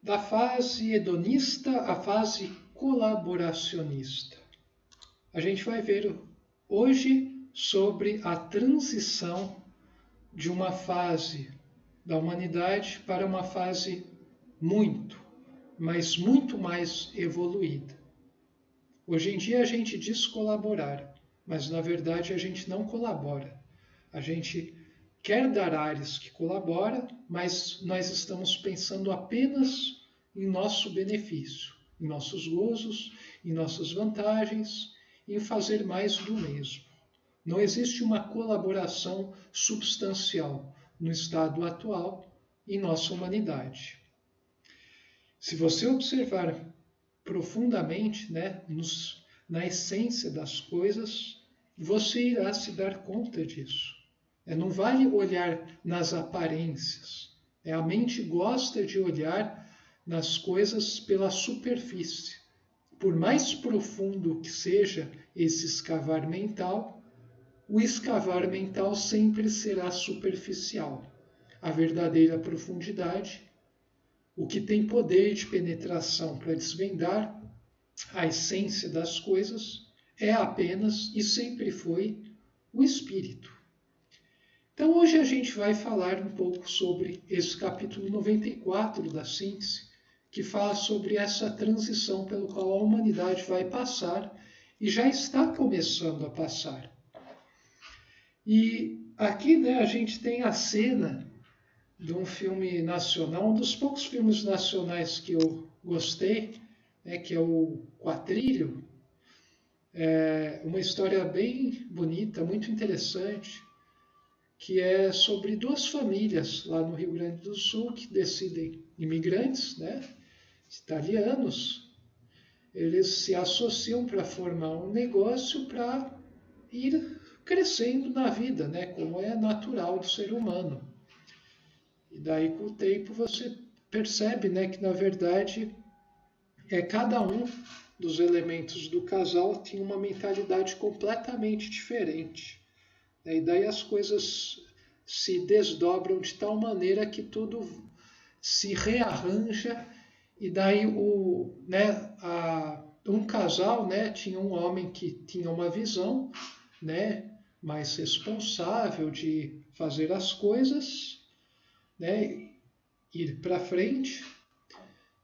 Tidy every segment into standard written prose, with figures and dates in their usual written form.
Da fase hedonista à fase colaboracionista. A gente vai ver hoje sobre a transição de uma fase da humanidade para uma fase mas muito mais evoluída. Hoje em dia a gente diz colaborar, mas na verdade a gente não colabora. A gente quer dar ares que colabora, mas nós estamos pensando apenas em nosso benefício, em nossos gozos, em nossas vantagens, em fazer mais do mesmo. Não existe uma colaboração substancial no estado atual em nossa humanidade. Se você observar profundamente, na essência das coisas, você irá se dar conta disso. Não vale olhar nas aparências. A mente gosta de olhar nas coisas pela superfície. Por mais profundo que seja esse escavar mental, o escavar mental sempre será superficial. A verdadeira profundidade, o que tem poder de penetração para desvendar a essência das coisas, é apenas e sempre foi o espírito. Então hoje a gente vai falar um pouco sobre esse capítulo 94 da Síntese, que fala sobre essa transição pelo qual a humanidade vai passar e já está começando a passar. E aqui a gente tem a cena de um filme nacional, um dos poucos filmes nacionais que eu gostei, que é o Quatrilho. É uma história bem bonita, muito interessante, que é sobre duas famílias lá no Rio Grande do Sul que decidem, imigrantes, italianos, eles se associam para formar um negócio para ir crescendo na vida, como é natural do ser humano. E daí com o tempo você percebe, que na verdade cada um dos elementos do casal tinha uma mentalidade completamente diferente. E daí as coisas se desdobram de tal maneira que tudo se rearranja. E daí um casal tinha um homem que tinha uma visão mais responsável de fazer as coisas, ir para frente.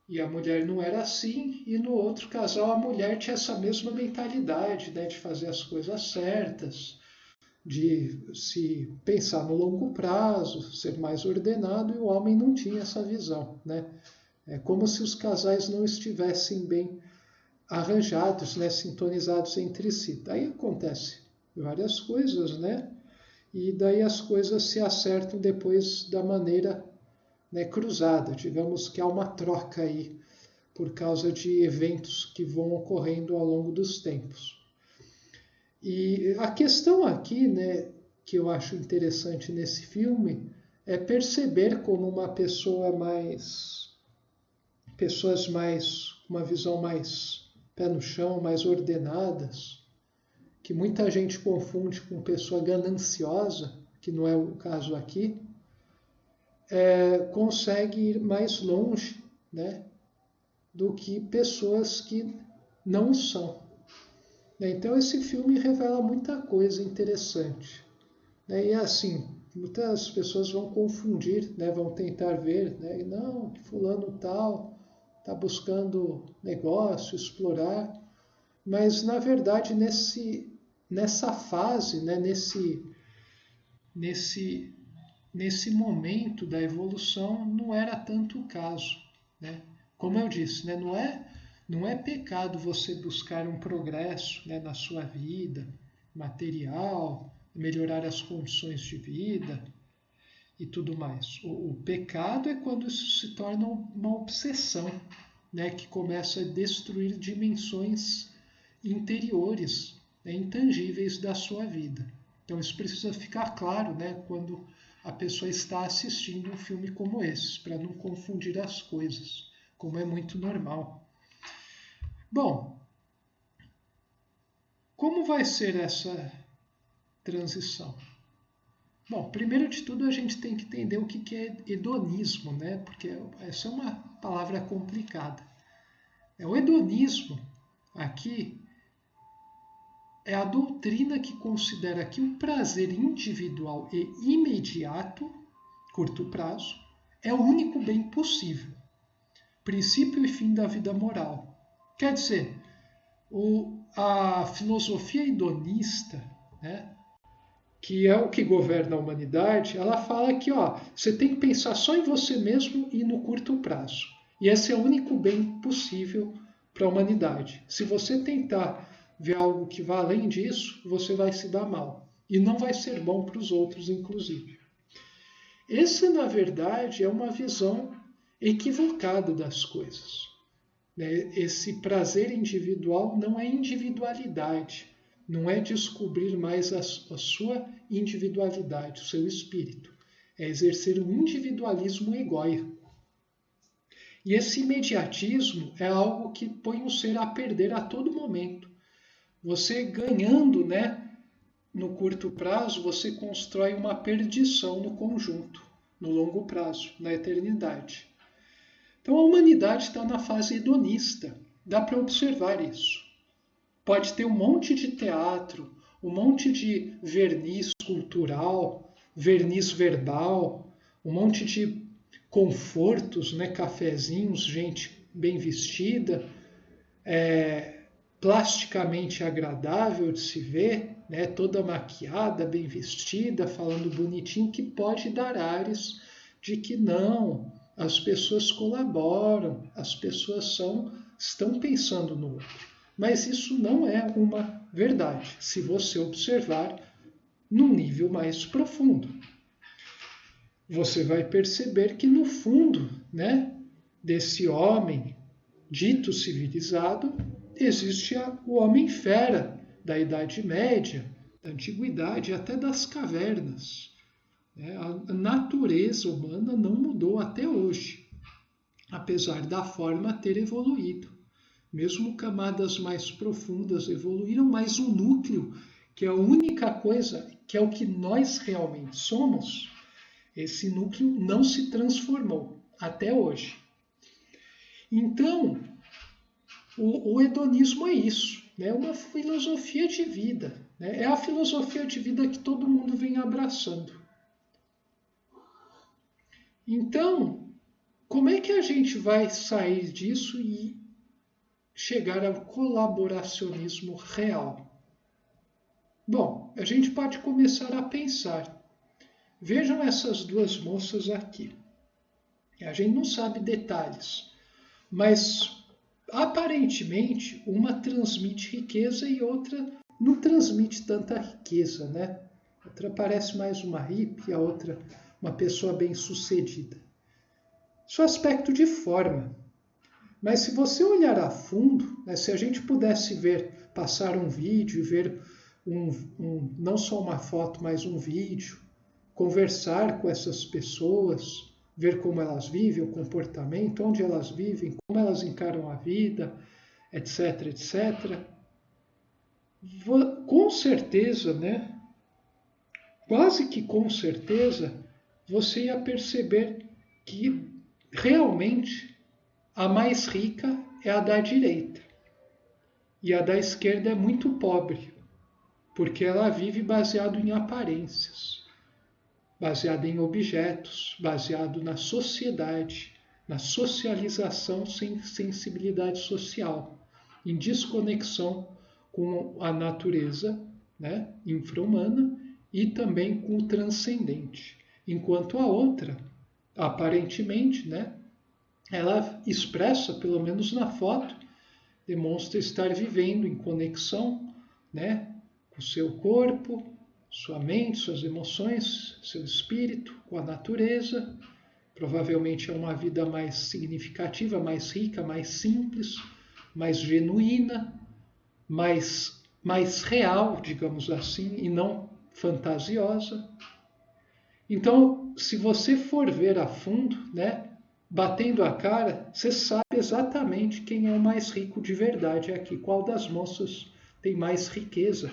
E a mulher não era assim, e no outro casal a mulher tinha essa mesma mentalidade, de fazer as coisas certas, de se pensar no longo prazo, ser mais ordenado, e o homem não tinha essa visão. É como se os casais não estivessem bem arranjados, sintonizados entre si. Daí acontece várias coisas, e daí as coisas se acertam depois da maneira cruzada. Digamos que há uma troca aí por causa de eventos que vão ocorrendo ao longo dos tempos. E a questão aqui, que eu acho interessante nesse filme, é perceber como pessoas mais, uma visão mais pé no chão, mais ordenadas, que muita gente confunde com pessoa gananciosa, que não é o caso aqui, consegue ir mais longe, do que pessoas que não são. Então esse filme revela muita coisa interessante. E assim, muitas pessoas vão confundir, vão tentar ver, e não, fulano tal está buscando negócio, explorar, mas na verdade nessa fase, nesse momento da evolução não era tanto o caso. Como eu disse, não é pecado você buscar um progresso na sua vida material, melhorar as condições de vida e tudo mais. O pecado é quando isso se torna uma obsessão, que começa a destruir dimensões interiores, intangíveis da sua vida. Então isso precisa ficar claro, quando a pessoa está assistindo um filme como esse, para não confundir as coisas, como é muito normal. Bom, como vai ser essa transição? Bom, primeiro de tudo a gente tem que entender o que é hedonismo, né? Porque essa é uma palavra complicada. O hedonismo aqui é a doutrina que considera que o prazer individual e imediato, curto prazo, é o único bem possível, princípio e fim da vida moral. Quer dizer, a filosofia hedonista, né, que é o que governa a humanidade, ela fala que você tem que pensar só em você mesmo e no curto prazo. E esse é o único bem possível para a humanidade. Se você tentar ver algo que vá além disso, você vai se dar mal. E não vai ser bom para os outros, inclusive. Essa, na verdade, é uma visão equivocada das coisas. Esse prazer individual não é individualidade, não é descobrir mais a sua individualidade, o seu espírito. É exercer um individualismo egóico. E esse imediatismo é algo que põe o ser a perder a todo momento. Você ganhando, no curto prazo, você constrói uma perdição no conjunto, no longo prazo, na eternidade. Então a humanidade está na fase hedonista, dá para observar isso. Pode ter um monte de teatro, um monte de verniz cultural, verniz verbal, um monte de confortos, cafezinhos, gente bem vestida, plasticamente agradável de se ver, toda maquiada, bem vestida, falando bonitinho, que pode dar ares de que não, as pessoas colaboram, as pessoas estão pensando no outro. Mas isso não é uma verdade, se você observar num nível mais profundo. Você vai perceber que no fundo, desse homem dito civilizado, existe o homem fera da Idade Média, da Antiguidade, até das cavernas. A natureza humana não mudou até hoje, apesar da forma ter evoluído. Mesmo camadas mais profundas evoluíram, mas o núcleo, que é a única coisa, que é o que nós realmente somos, esse núcleo não se transformou até hoje. Então, o hedonismo é isso, é uma filosofia de vida. É a filosofia de vida que todo mundo vem abraçando. Então, como é que a gente vai sair disso e chegar ao colaboracionismo real? Bom, a gente pode começar a pensar. Vejam essas duas moças aqui. A gente não sabe detalhes, mas aparentemente uma transmite riqueza e outra não transmite tanta riqueza, Outra parece mais uma hippie, a outra uma pessoa bem-sucedida. Isso é aspecto de forma. Mas se você olhar a fundo, se a gente pudesse passar um vídeo, ver não só uma foto, mas um vídeo, conversar com essas pessoas, ver como elas vivem, o comportamento, onde elas vivem, como elas encaram a vida, etc, etc. Com certeza, quase que com certeza, você ia perceber que realmente a mais rica é a da direita. E a da esquerda é muito pobre, porque ela vive baseado em aparências, baseado em objetos, baseado na sociedade, na socialização sem sensibilidade social, em desconexão com a natureza, infra-humana, e também com o transcendente. Enquanto a outra, aparentemente, ela expressa, pelo menos na foto, demonstra estar vivendo em conexão, com o seu corpo, sua mente, suas emoções, seu espírito, com a natureza. Provavelmente é uma vida mais significativa, mais rica, mais simples, mais genuína, mais real, digamos assim, e não fantasiosa. Então, se você for ver a fundo, batendo a cara, você sabe exatamente quem é o mais rico de verdade aqui, qual das moças tem mais riqueza,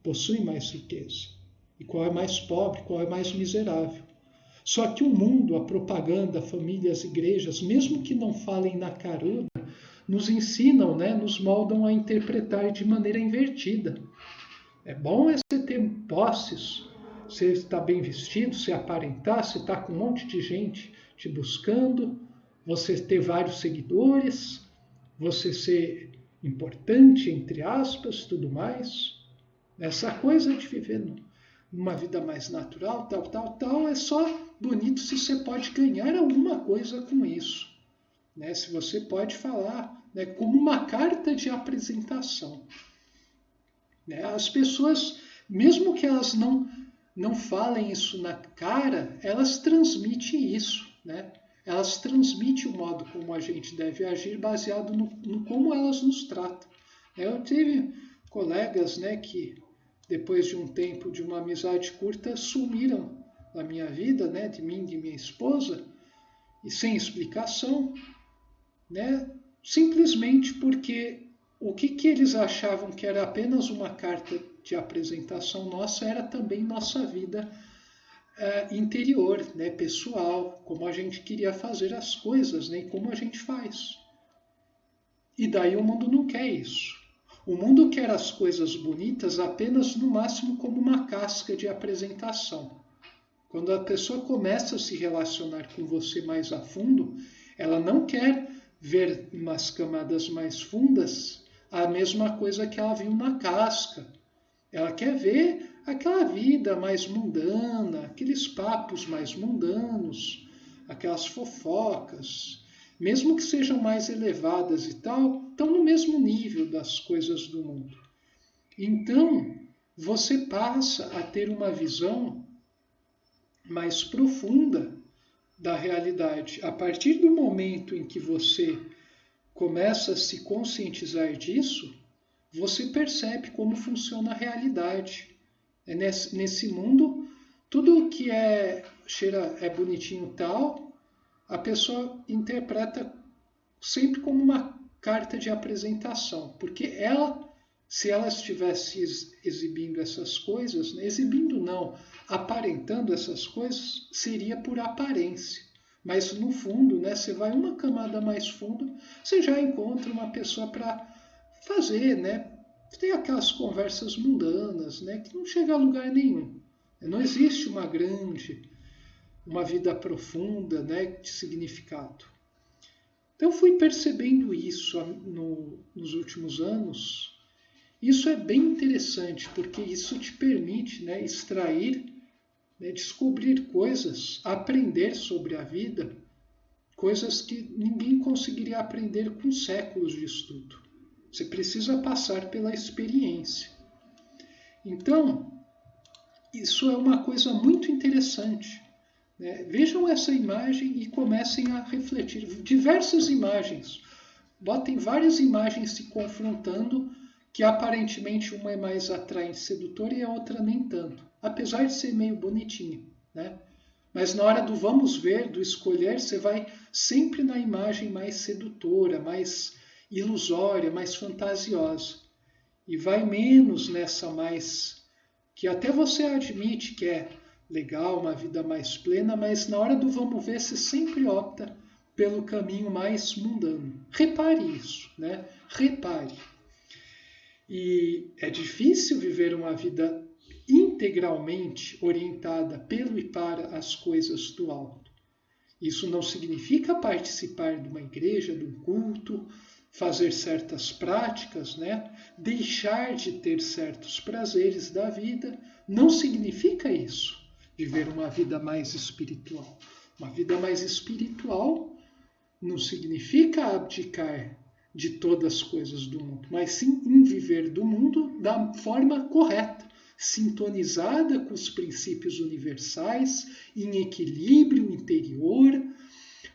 possui mais riqueza. e qual é mais pobre, qual é mais miserável. Só que o mundo, a propaganda, a família, as igrejas, mesmo que não falem na caruda, nos ensinam, né, nos moldam a interpretar de maneira invertida. É bom você ter posses, você estar bem vestido, se aparentar, você estar com um monte de gente te buscando, você ter vários seguidores, você ser importante, entre aspas, tudo mais. Essa coisa de viver numa vida mais natural, tal, é só bonito se você pode ganhar alguma coisa com isso. Né? Se você pode falar, né, como uma carta de apresentação. Né? As pessoas, mesmo que elas não falem isso na cara, elas transmitem isso. Né? Elas transmitem o modo como a gente deve agir baseado no como elas nos tratam. Eu tive colegas, né, que depois de um tempo de uma amizade curta sumiram da minha vida, né, de mim e de minha esposa, e sem explicação, né, simplesmente porque o que eles achavam que era apenas uma carta de apresentação nossa era também nossa vida interior, né, pessoal, como a gente queria fazer as coisas, né, e como a gente faz. E daí o mundo não quer isso. O mundo quer as coisas bonitas apenas no máximo como uma casca de apresentação. Quando a pessoa começa a se relacionar com você mais a fundo, ela não quer ver nas camadas mais fundas a mesma coisa que ela viu na casca. Ela quer ver aquela vida mais mundana, aqueles papos mais mundanos, aquelas fofocas, mesmo que sejam mais elevadas e tal, estão no mesmo nível das coisas do mundo. Então, você passa a ter uma visão mais profunda da realidade. A partir do momento em que você começa a se conscientizar disso, você percebe como funciona a realidade. Nesse mundo, tudo que cheira, é bonitinho e tal, a pessoa interpreta sempre como uma carta de apresentação, porque ela, se ela estivesse exibindo essas coisas, né, exibindo não, aparentando essas coisas, seria por aparência. Mas no fundo, né, você vai uma camada mais fundo, você já encontra uma pessoa para fazer, né? Tem aquelas conversas mundanas, né, que não chega a lugar nenhum. Não existe uma vida profunda, né, de significado. Então fui percebendo isso nos últimos anos. Isso é bem interessante, porque isso te permite, né, extrair, né, descobrir coisas, aprender sobre a vida, coisas que ninguém conseguiria aprender com séculos de estudo. Você precisa passar pela experiência. Então, isso é uma coisa muito interessante. Né? Vejam essa imagem e comecem a refletir. Diversas imagens. Botem várias imagens se confrontando, que aparentemente uma é mais atraente e sedutora e a outra nem tanto. Apesar de ser meio bonitinha. Né? Mas na hora do vamos ver, do escolher, você vai sempre na imagem mais sedutora, mais ilusória, mais fantasiosa. E vai menos nessa mais que até você admite que é legal, uma vida mais plena, mas na hora do vamos ver você sempre opta pelo caminho mais mundano. Repare isso, né? Repare. E é difícil viver uma vida integralmente orientada pelo e para as coisas do alto. Isso não significa participar de uma igreja, de um culto, fazer certas práticas, né? Deixar de ter certos prazeres da vida, não significa isso, viver uma vida mais espiritual. Uma vida mais espiritual não significa abdicar de todas as coisas do mundo, mas sim em viver do mundo da forma correta, sintonizada com os princípios universais, em equilíbrio interior,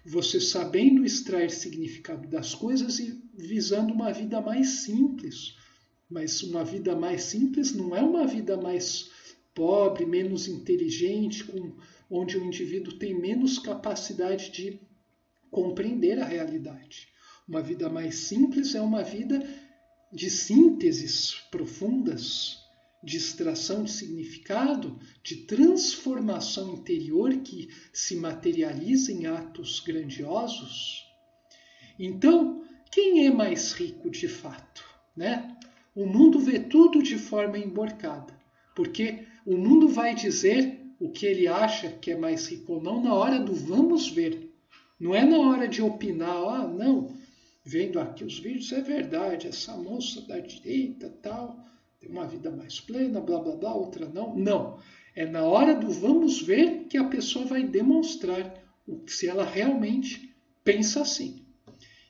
você sabendo extrair significado das coisas e visando uma vida mais simples. Mas uma vida mais simples não é uma vida mais pobre, menos inteligente, onde o indivíduo tem menos capacidade de compreender a realidade. Uma vida mais simples é uma vida de sínteses profundas, de extração de significado, de transformação interior que se materializa em atos grandiosos. Então, quem é mais rico de fato, né? O mundo vê tudo de forma emborcada, porque o mundo vai dizer o que ele acha que é mais rico ou não na hora do vamos ver. Não é na hora de opinar, não, vendo aqui os vídeos, é verdade, essa moça da direita, tal, tem uma vida mais plena, blá, blá, blá, outra não. Não, é na hora do vamos ver que a pessoa vai demonstrar se ela realmente pensa assim.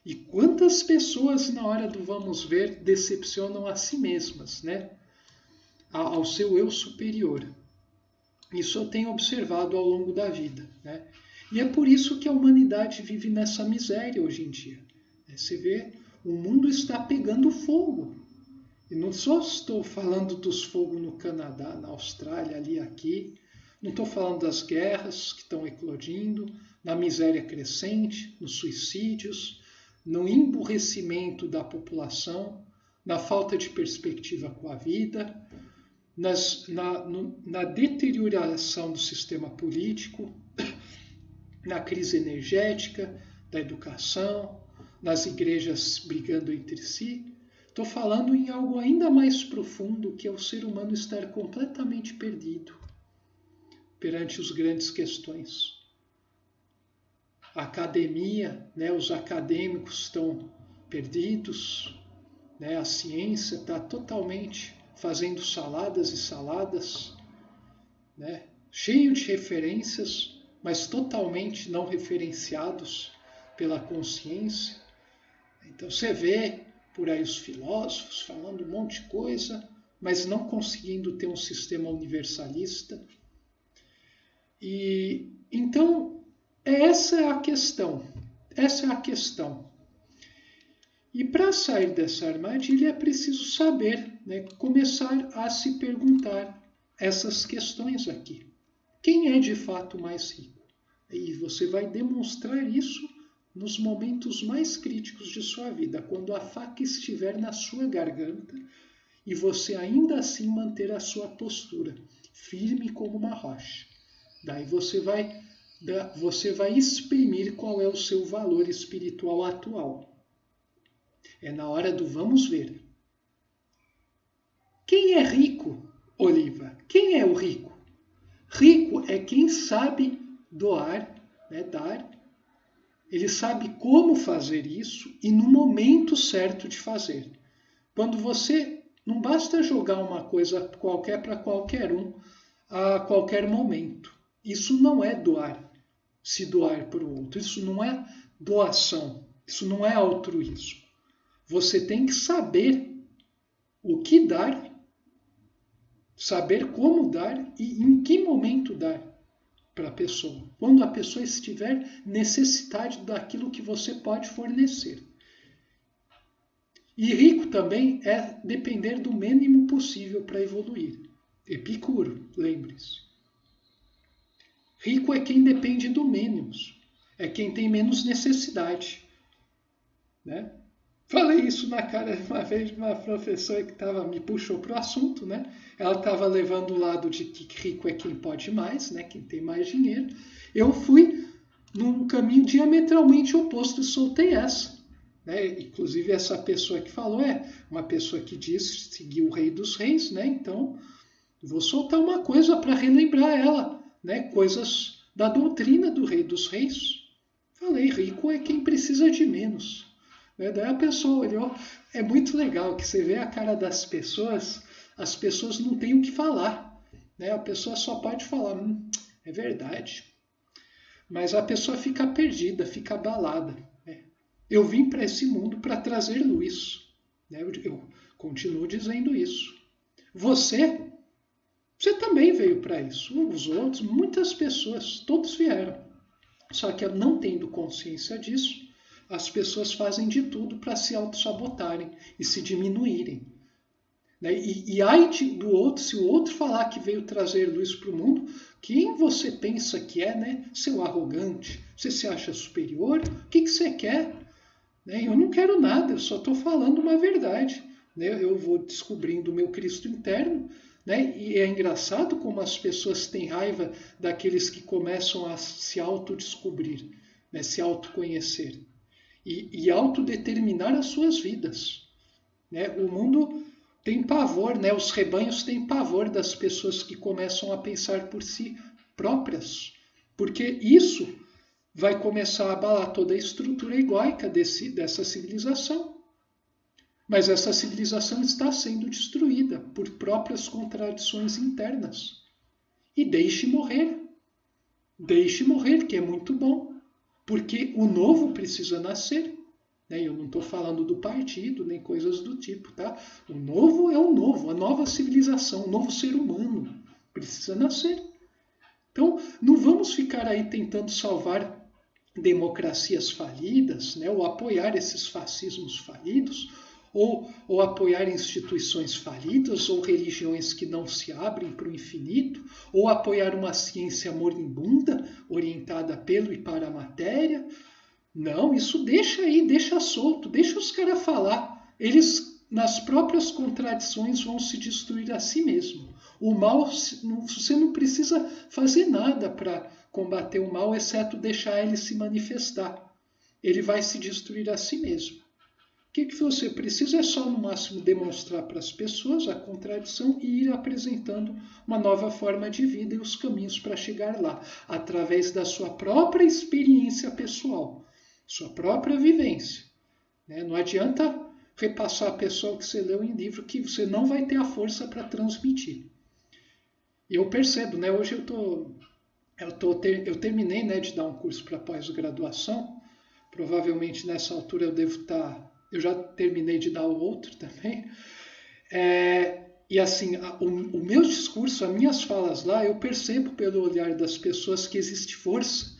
E quantas pessoas na hora do vamos ver decepcionam a si mesmas, né? Ao seu eu superior. Isso eu tenho observado ao longo da vida, né? E é por isso que a humanidade vive nessa miséria hoje em dia. Você vê, o mundo está pegando fogo. E não só estou falando dos fogos no Canadá, na Austrália, ali, aqui. Não estou falando das guerras que estão eclodindo, na miséria crescente, nos suicídios, no emburrecimento da população, na falta de perspectiva com a vida, na deterioração do sistema político, na crise energética, da educação, nas igrejas brigando entre si. Estou falando em algo ainda mais profundo, que é o ser humano estar completamente perdido perante as grandes questões. A academia, né, os acadêmicos estão perdidos, né, a ciência está totalmente fazendo saladas e saladas, né, cheio de referências, mas totalmente não referenciados pela consciência. Então você vê por aí os filósofos falando um monte de coisa, mas não conseguindo ter um sistema universalista. E então essa é a questão. Essa é a questão. E para sair dessa armadilha é preciso saber, né, começar a se perguntar essas questões aqui. Quem é de fato mais rico? E você vai demonstrar isso nos momentos mais críticos de sua vida, quando a faca estiver na sua garganta e você ainda assim manter a sua postura, firme como uma rocha. Daí você vai exprimir qual é o seu valor espiritual atual. É na hora do vamos ver. Quem é rico, Oliva? Quem é o rico? Rico é quem sabe doar, né, dar. Ele sabe como fazer isso e no momento certo de fazer. Quando você... Não basta jogar uma coisa qualquer para qualquer um a qualquer momento. Isso não é doar, se doar para o outro. Isso não é doação. Isso não é altruísmo. Você tem que saber o que dar, saber como dar e em que momento dar para a pessoa. Quando a pessoa estiver necessitada daquilo que você pode fornecer. E rico também é depender do mínimo possível para evoluir. Epicuro, lembre-se. Rico é quem depende do mínimo. É quem tem menos necessidade. Né? Falei isso na cara uma vez de uma professora que me puxou para o assunto, né? Ela estava levando o lado de que rico é quem pode mais, né? Quem tem mais dinheiro. Eu fui num caminho diametralmente oposto e soltei essa. Né? Inclusive essa pessoa que falou é uma pessoa que diz seguir o Rei dos Reis, né? Então vou soltar uma coisa para relembrar ela, né? Coisas da doutrina do Rei dos Reis. Falei, rico é quem precisa de menos. Daí a pessoa olhou, é muito legal que você vê a cara das pessoas, as pessoas não têm o que falar, né? A pessoa só pode falar, é verdade. Mas a pessoa fica perdida, fica abalada. Né? Eu vim para esse mundo para trazer luz. Né? Eu continuo dizendo isso. Você também veio para isso. Os outros, muitas pessoas, todos vieram. Só que não tendo consciência disso, as pessoas fazem de tudo para se auto-sabotarem e se diminuírem. Né? E ai do outro, se o outro falar que veio trazer luz para o mundo, quem você pensa que é, né? Seu arrogante? Você se acha superior? O que você quer? Né? Eu não quero nada, eu só estou falando uma verdade. Né? Eu vou descobrindo o meu Cristo interno, né? E é engraçado como as pessoas têm raiva daqueles que começam a se autodescobrir, né? Se autoconhecer e autodeterminar as suas vidas, né? O mundo tem pavor, né? Os rebanhos têm pavor das pessoas que começam a pensar por si próprias, porque isso vai começar a abalar toda a estrutura egóica dessa civilização. Mas essa civilização está sendo destruída por próprias contradições internas. E deixe morrer. Deixe morrer, que é muito bom. Porque o novo precisa nascer. Eu não estou falando do partido, nem coisas do tipo, tá? O novo é o novo, a nova civilização, o novo ser humano precisa nascer. Então, não vamos ficar aí tentando salvar democracias falidas, né? Ou apoiar esses fascismos falidos, ou apoiar instituições falidas, ou religiões que não se abrem para o infinito, ou apoiar uma ciência moribunda, orientada pelo e para a matéria. Não, isso deixa aí, deixa solto, deixa os caras falar. Eles, nas próprias contradições, vão se destruir a si mesmo. O mal, você não precisa fazer nada para combater o mal, exceto deixar ele se manifestar. Ele vai se destruir a si mesmo. O que você precisa é só, no máximo, demonstrar para as pessoas a contradição e ir apresentando uma nova forma de vida e os caminhos para chegar lá, através da sua própria experiência pessoal, sua própria vivência. Não adianta repassar a pessoa que você leu em livro, que você não vai ter a força para transmitir. E eu percebo, hoje eu terminei de dar um curso para pós-graduação, provavelmente nessa altura eu devo estar... Eu já terminei de dar o outro também. E assim, o meu discurso, as minhas falas lá, eu percebo pelo olhar das pessoas que existe força,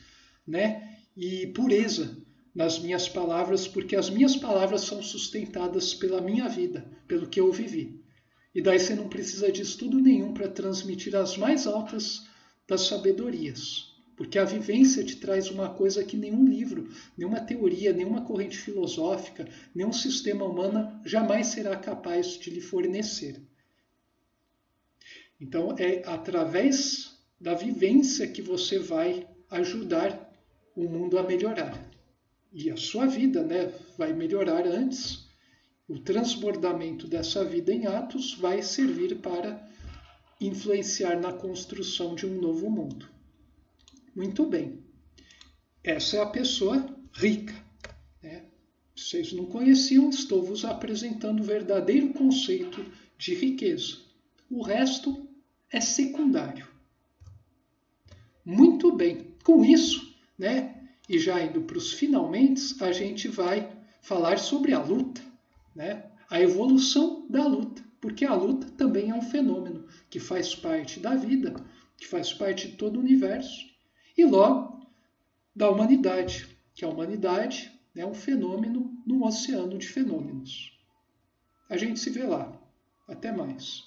e pureza nas minhas palavras, porque as minhas palavras são sustentadas pela minha vida, pelo que eu vivi. E daí você não precisa de estudo nenhum para transmitir as mais altas das sabedorias. Porque a vivência te traz uma coisa que nenhum livro, nenhuma teoria, nenhuma corrente filosófica, nenhum sistema humano jamais será capaz de lhe fornecer. Então, é através da vivência que você vai ajudar o mundo a melhorar. E a sua vida, vai melhorar antes. O transbordamento dessa vida em atos vai servir para influenciar na construção de um novo mundo. Muito bem. Essa é a pessoa rica. Vocês não conheciam, estou vos apresentando o verdadeiro conceito de riqueza. O resto é secundário. Muito bem. Com isso, e já indo para os finalmente, a gente vai falar sobre a luta, a evolução da luta, porque a luta também é um fenômeno que faz parte da vida, que faz parte de todo o universo, e logo da humanidade, que a humanidade é um fenômeno num oceano de fenômenos. A gente se vê lá. Até mais.